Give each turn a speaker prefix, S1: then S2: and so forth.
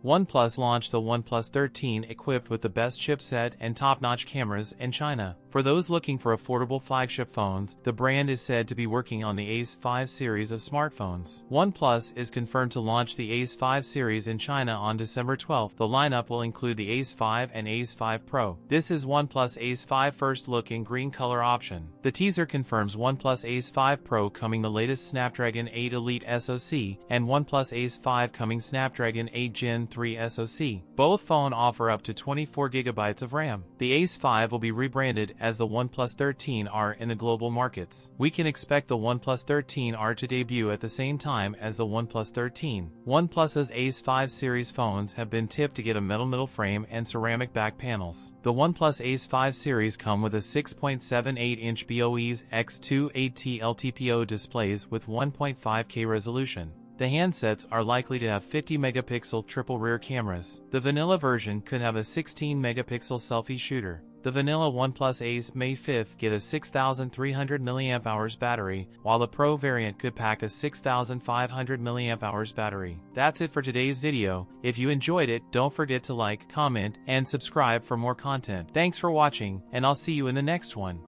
S1: OnePlus launched the OnePlus 13 equipped with the best chipset and top-notch cameras in China. For those looking for affordable flagship phones, the brand is said to be working on the Ace 5 series of smartphones. OnePlus is confirmed to launch the Ace 5 series in China on December 12. The lineup will include the Ace 5 and Ace 5 Pro. This is OnePlus Ace 5 first look in green color option. The teaser confirms OnePlus Ace 5 Pro coming the latest Snapdragon 8 Elite SoC and OnePlus Ace 5 coming Snapdragon 8 Gen 3 SoC. Both phones offer up to 24 GB of RAM. The Ace 5 will be rebranded as the OnePlus 13R in the global markets. We can expect the OnePlus 13R to debut at the same time as the OnePlus 13. OnePlus's Ace 5 series phones have been tipped to get a metal middle frame and ceramic back panels. The OnePlus Ace 5 series come with a 6.78-inch BOE's X280 LTPO displays with 1.5K resolution. The handsets are likely to have 50-megapixel triple rear cameras. The vanilla version could have a 16-megapixel selfie shooter. The vanilla OnePlus Ace May 5th get a 6,300 mAh battery, while the Pro variant could pack a 6,500 mAh battery. That's it for today's video. If you enjoyed it, don't forget to like, comment, and subscribe for more content. Thanks for watching, and I'll see you in the next one.